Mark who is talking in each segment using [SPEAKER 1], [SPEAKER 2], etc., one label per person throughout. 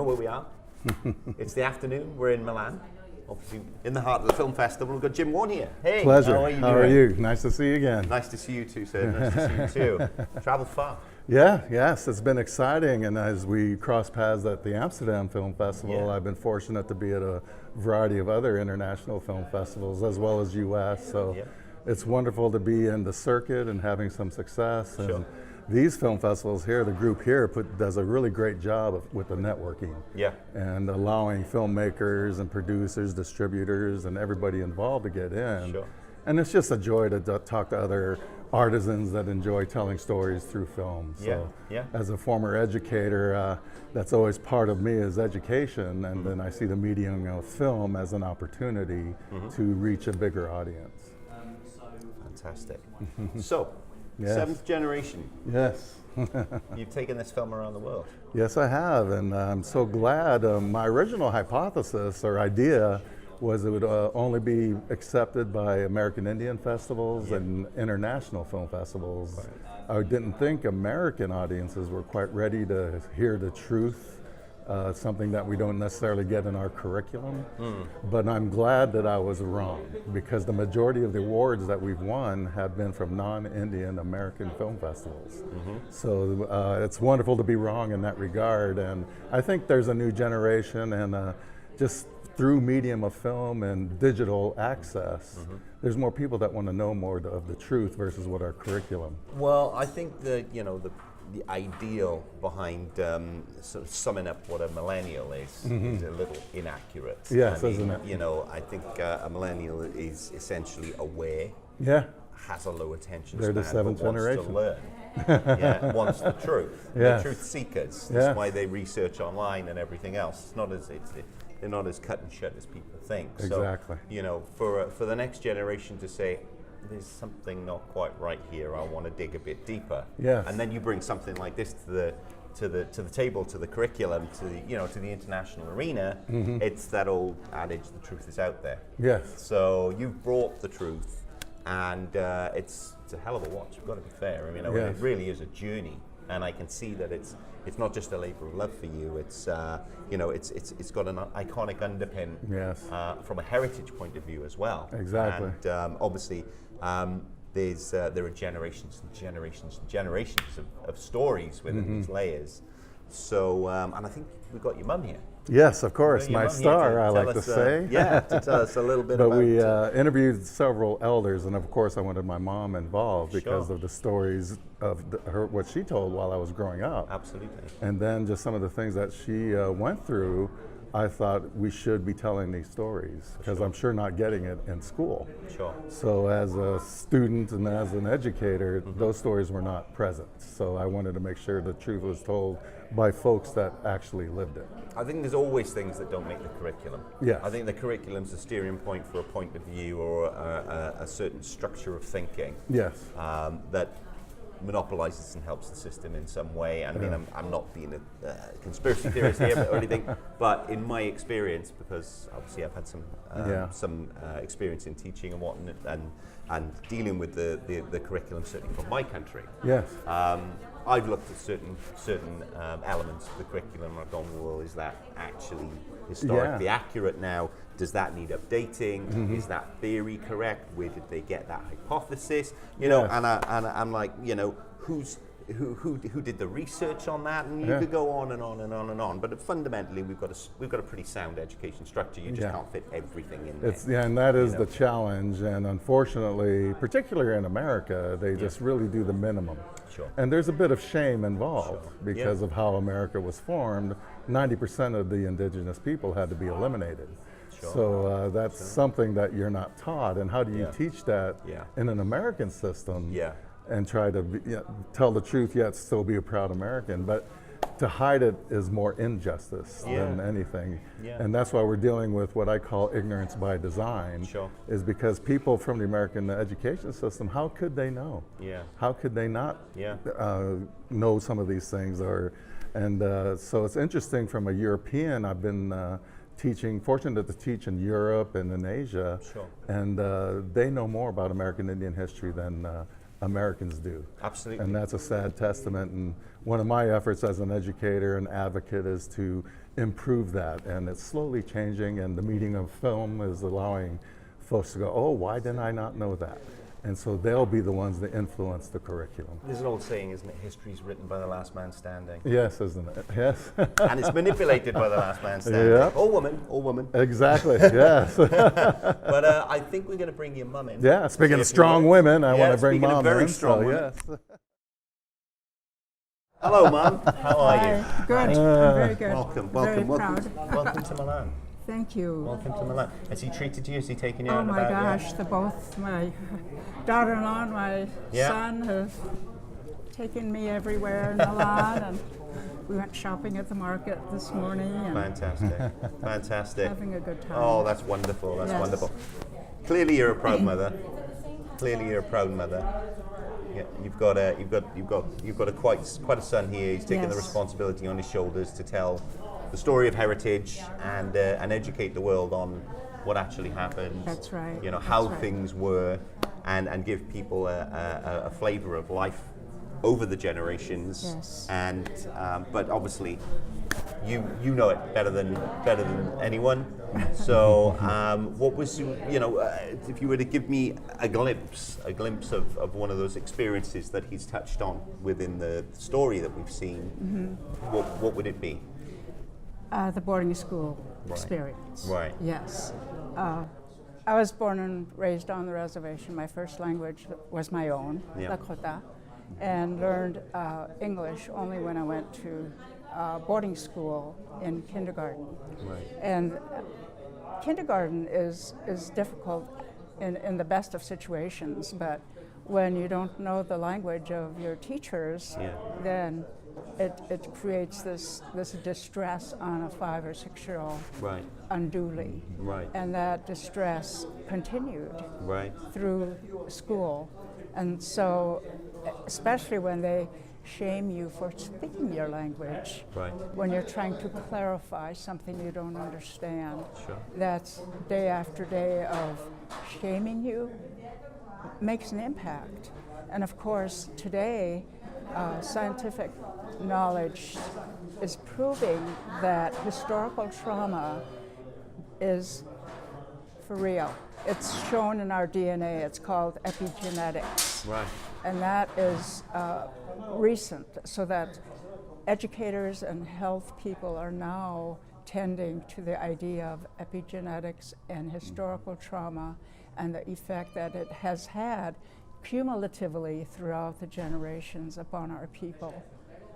[SPEAKER 1] know where we are. It's the afternoon. We're in Milan, obviously in the heart of the film festival. We've got Jim Warne here. Hey,
[SPEAKER 2] pleasure.
[SPEAKER 1] How are you
[SPEAKER 2] How
[SPEAKER 1] doing?
[SPEAKER 2] are you? Nice to see you again.
[SPEAKER 1] Nice to see you too, sir. Nice to see you too. Traveled far.
[SPEAKER 2] Yes, it's been exciting, and as we cross paths at the Amsterdam Film Festival,
[SPEAKER 1] Yeah.
[SPEAKER 2] I've been fortunate to be at a variety of other international film festivals as well as U.S. So
[SPEAKER 1] Yeah.
[SPEAKER 2] it's wonderful to be in the circuit and having some success. And
[SPEAKER 1] Sure.
[SPEAKER 2] these film festivals here, the group here does a really great job with the networking.
[SPEAKER 1] Yeah.
[SPEAKER 2] And allowing filmmakers and producers, distributors, and everybody involved to get in.
[SPEAKER 1] Sure.
[SPEAKER 2] And it's just a joy to talk to other artisans that enjoy telling stories through film. So
[SPEAKER 1] Yeah.
[SPEAKER 2] as a former educator, that's always part of me is education, and then I see the medium of film as an opportunity to reach a bigger audience.
[SPEAKER 1] Fantastic. So,
[SPEAKER 2] Yes.
[SPEAKER 1] seventh generation.
[SPEAKER 2] Yes.
[SPEAKER 1] You've taken this film around the world.
[SPEAKER 2] Yes, I have, and I'm so glad. My original hypothesis or idea was it would only be accepted by American Indian festivals and international film festivals. Right. I didn't think American audiences were quite ready to hear the truth, something that we don't necessarily get in our curriculum. But I'm glad that I was wrong, because the majority of the awards that we've won have been from non-Indian American film festivals. So it's wonderful to be wrong in that regard, and I think there's a new generation, and just through medium of film and digital access, there's more people that want to know more of the truth versus what our curriculum.
[SPEAKER 1] Well, I think that the ideal behind sort of summing up what a millennial is a little inaccurate.
[SPEAKER 2] Yes,
[SPEAKER 1] I mean,
[SPEAKER 2] isn't it?
[SPEAKER 1] I think a millennial is essentially aware,
[SPEAKER 2] Yeah.
[SPEAKER 1] has a low attention
[SPEAKER 2] They're the
[SPEAKER 1] span, but
[SPEAKER 2] seventh
[SPEAKER 1] wants
[SPEAKER 2] generation.
[SPEAKER 1] to learn. Wants the truth.
[SPEAKER 2] Yes.
[SPEAKER 1] The truth seekers.
[SPEAKER 2] Yes.
[SPEAKER 1] That's why they research online and everything else. They're not as cut and shut as people think.
[SPEAKER 2] Exactly.
[SPEAKER 1] So, for the next generation to say, there's something not quite right here, I want to dig a bit deeper.
[SPEAKER 2] Yes.
[SPEAKER 1] And then you bring something like this to the table, to the curriculum, to the international arena. It's that old adage, the truth is out there.
[SPEAKER 2] Yes.
[SPEAKER 1] So you've brought the truth, and it's a hell of a watch. We've got to be fair. I mean,
[SPEAKER 2] Yes.
[SPEAKER 1] it really is a journey, and I can see that it's not just a labor of love for you. It's it's got an iconic underpin.
[SPEAKER 2] Yes.
[SPEAKER 1] From a heritage point of view as well.
[SPEAKER 2] Exactly.
[SPEAKER 1] And obviously, there are generations and generations and generations of stories within these layers. So, and I think we've got your mum here.
[SPEAKER 2] Yes, of course,
[SPEAKER 1] Your
[SPEAKER 2] my
[SPEAKER 1] mum here
[SPEAKER 2] star,
[SPEAKER 1] to
[SPEAKER 2] I
[SPEAKER 1] tell
[SPEAKER 2] like to
[SPEAKER 1] us,
[SPEAKER 2] say.
[SPEAKER 1] to tell us a little bit
[SPEAKER 2] But
[SPEAKER 1] about.
[SPEAKER 2] we interviewed several elders, and of course I wanted my mom involved because
[SPEAKER 1] Sure.
[SPEAKER 2] of the stories of what she told while I was growing up.
[SPEAKER 1] Absolutely.
[SPEAKER 2] And then just some of the things that she went through, I thought we should be telling these stories, because I'm sure not getting it in school.
[SPEAKER 1] Sure.
[SPEAKER 2] So as a student and as an educator, those stories were not present. So I wanted to make sure the truth was told by folks that actually lived it.
[SPEAKER 1] I think there's always things that don't make the curriculum.
[SPEAKER 2] Yes.
[SPEAKER 1] I think the curriculum's a steering point for a point of view or a certain structure of thinking.
[SPEAKER 2] Yes.
[SPEAKER 1] That monopolizes and helps the system in some way. I mean, I'm not being a conspiracy theorist here or anything, but in my experience, because obviously I've had some experience in teaching and whatnot, and dealing with the curriculum, certainly from my country.
[SPEAKER 2] Yes.
[SPEAKER 1] I've looked at certain elements of the curriculum and I've gone, well, is that actually historically accurate now? Does that need updating? Is that theory correct? Where did they get that hypothesis? And I'm like, who did the research on that? And you could go on and on and on and on. But fundamentally, we've got a pretty sound education structure. You just can't fit everything in there.
[SPEAKER 2] And that is the challenge. And unfortunately, particularly in America, they just really do the minimum.
[SPEAKER 1] Sure.
[SPEAKER 2] And there's a bit of shame involved because of how America was formed. 90% of the indigenous people had to be eliminated.
[SPEAKER 1] Sure.
[SPEAKER 2] So that's something that you're not taught. And how do you teach that in an American system and try to tell the truth yet still be a proud American? But to hide it is more injustice than anything. And that's why we're dealing with what I call ignorance by design, is because people from the American education system, how could they know? How could they not know some of these things? So it's interesting from a European, I've been fortunate to teach in Europe and in Asia, and they know more about American Indian history than Americans do.
[SPEAKER 1] Absolutely.
[SPEAKER 2] And that's a sad testament. And one of my efforts as an educator and advocate is to improve that. And it's slowly changing, and the medium of film is allowing folks to go, oh, why didn't I not know that? And so they'll be the ones that influence the curriculum.
[SPEAKER 1] There's an old saying, isn't it? History's written by the last man standing.
[SPEAKER 2] Yes, isn't it? Yes.
[SPEAKER 1] And it's manipulated by the last man standing.
[SPEAKER 2] Yep.
[SPEAKER 1] Or woman.
[SPEAKER 2] Exactly, yes.
[SPEAKER 1] But I think we're going to bring your mum in.
[SPEAKER 2] Yeah, speaking of strong women, I want to bring Mom
[SPEAKER 1] very
[SPEAKER 2] in.
[SPEAKER 1] Strong
[SPEAKER 2] yes.
[SPEAKER 1] Hello, Mum. How are you?
[SPEAKER 3] Hi. Good. I'm very good.
[SPEAKER 1] Welcome.
[SPEAKER 3] Very proud.
[SPEAKER 1] Welcome to Milan.
[SPEAKER 3] Thank you.
[SPEAKER 1] Welcome to Milan. Has he treated you? Has he taken you
[SPEAKER 3] Oh
[SPEAKER 1] out
[SPEAKER 3] my
[SPEAKER 1] about
[SPEAKER 3] gosh, both my daughter-in-law and my son have taken me everywhere in Milan, and we went shopping at the market this morning. And
[SPEAKER 1] Fantastic. Fantastic.
[SPEAKER 3] Having a good time.
[SPEAKER 1] Oh, that's wonderful. That's
[SPEAKER 3] Yes.
[SPEAKER 1] wonderful. Clearly, you're a proud mother. Clearly, you're a proud mother. Yeah, you've got a quite a son here. He's taken the
[SPEAKER 3] Yes.
[SPEAKER 1] responsibility on his shoulders to tell the story of heritage and educate the world on what actually happened.
[SPEAKER 3] That's right.
[SPEAKER 1] You know,
[SPEAKER 3] That's
[SPEAKER 1] how
[SPEAKER 3] right.
[SPEAKER 1] things were, and give people a flavour of life over the generations.
[SPEAKER 3] Yes.
[SPEAKER 1] And but obviously, you know it better than anyone. So what was if you were to give me a glimpse of one of those experiences that he's touched on within the story that we've seen, what would it be?
[SPEAKER 3] The boarding school experience.
[SPEAKER 1] Right.
[SPEAKER 3] Yes. I was born and raised on the reservation. My first language was my own, Lakota, and learned English only when I went to boarding school in kindergarten.
[SPEAKER 1] Right.
[SPEAKER 3] And kindergarten is difficult in the best of situations, but when you don't know the language of your teachers, then it creates this distress on a 5 or 6 year old unduly.
[SPEAKER 1] Right.
[SPEAKER 3] And that distress continued through school. And so, especially when they shame you for speaking your language, when you're trying to clarify something you don't understand, that's day after day of shaming you makes an impact. And of course, today, scientific knowledge is proving that historical trauma is for real. It's shown in our DNA. It's called epigenetics.
[SPEAKER 1] Right.
[SPEAKER 3] And that is recent, so that educators and health people are now tending to the idea of epigenetics and historical trauma and the effect that it has had cumulatively throughout the generations upon our people.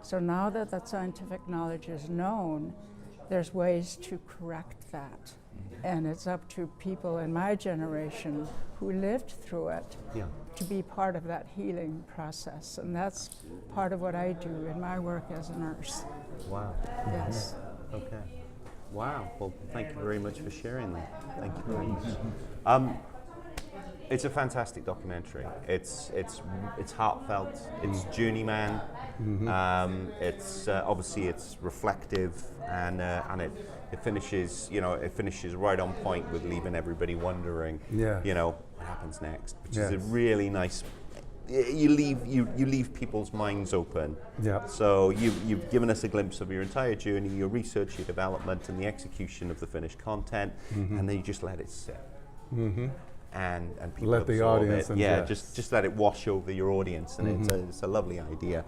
[SPEAKER 3] So now that that scientific knowledge is known, there's ways to correct that. And it's up to people in my generation who lived through it to be part of that healing process. And that's part of what I do in my work as a nurse.
[SPEAKER 1] Wow.
[SPEAKER 3] Yes.
[SPEAKER 1] Okay. Wow. Well, thank you very much for sharing that. Thank you very much. It's a fantastic documentary. It's heartfelt. It's journeyman. It's obviously it's reflective, and it finishes right on point with leaving everybody wondering, what happens next, which is a really nice. You leave people's minds open. Yeah. So you've given us a glimpse of your entire journey, your research, your development, and the execution of the finished content, and then you just let it sit. And people
[SPEAKER 2] let the audience
[SPEAKER 1] it. Yeah, just let it wash over your audience, and it's a lovely idea.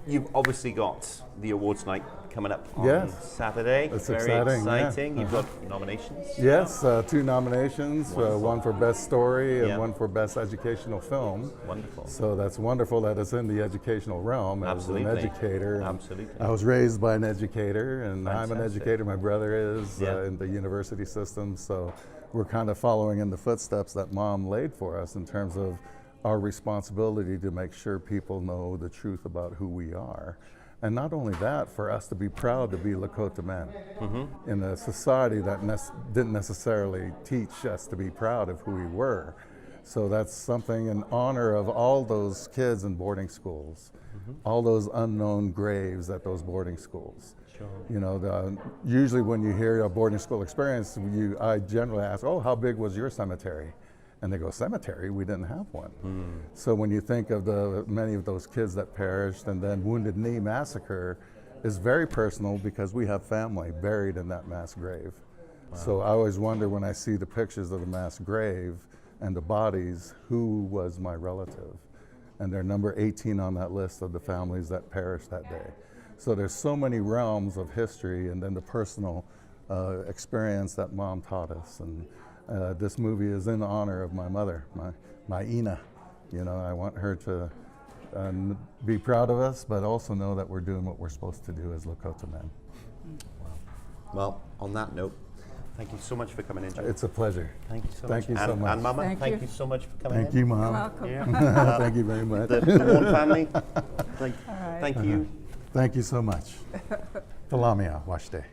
[SPEAKER 1] You've obviously got the awards night coming up on Saturday.
[SPEAKER 2] It's
[SPEAKER 1] very exciting.
[SPEAKER 2] Yeah.
[SPEAKER 1] You've got nominations.
[SPEAKER 2] Yes, 2 nominations, one for Best Story and one for Best Educational Film.
[SPEAKER 1] Wonderful.
[SPEAKER 2] So that's wonderful that it's in the educational realm.
[SPEAKER 1] Absolutely.
[SPEAKER 2] As an educator.
[SPEAKER 1] Absolutely.
[SPEAKER 2] I was raised by an educator, and
[SPEAKER 1] Fantastic.
[SPEAKER 2] I'm an educator. My brother is in the university system, so we're kind of following in the footsteps that Mom laid for us in terms of our responsibility to make sure people know the truth about who we are. And not only that, for us to be proud to be Lakota men in a society that didn't necessarily teach us to be proud of who we were. So that's something in honor of all those kids in boarding schools, all those unknown graves at those boarding schools. Sure. You know, usually when you hear a boarding school experience, I generally ask, oh, how big was your cemetery? And they go, cemetery? We didn't have one. So when you think of the many of those kids that perished, and then Wounded Knee Massacre, is very personal because we have family buried in that mass grave. Wow. So I always wonder when I see the pictures of the mass grave and the bodies, who was my relative? And they're number 18 on that list of the families that perished that day. So there's so many realms of history, and then the personal experience that Mom taught us. And this movie is in honor of my mother, my Ina. You know, I want her to be proud of us, but also know that we're doing what we're supposed to do as Lakota men.
[SPEAKER 1] Wow. Well, on that note, thank you so much for coming in, Joe.
[SPEAKER 2] It's a pleasure.
[SPEAKER 1] Thank you so
[SPEAKER 2] Thank
[SPEAKER 1] much.
[SPEAKER 2] you so much.
[SPEAKER 1] And Mama, thank
[SPEAKER 3] you.
[SPEAKER 1] you so much for coming in.
[SPEAKER 2] Thank you, Mom.
[SPEAKER 3] You're welcome.
[SPEAKER 1] Yeah.
[SPEAKER 2] Thank you very much.
[SPEAKER 1] The Warren family, thank
[SPEAKER 3] right.
[SPEAKER 1] you.
[SPEAKER 2] Thank you so much. Talamia, Washte.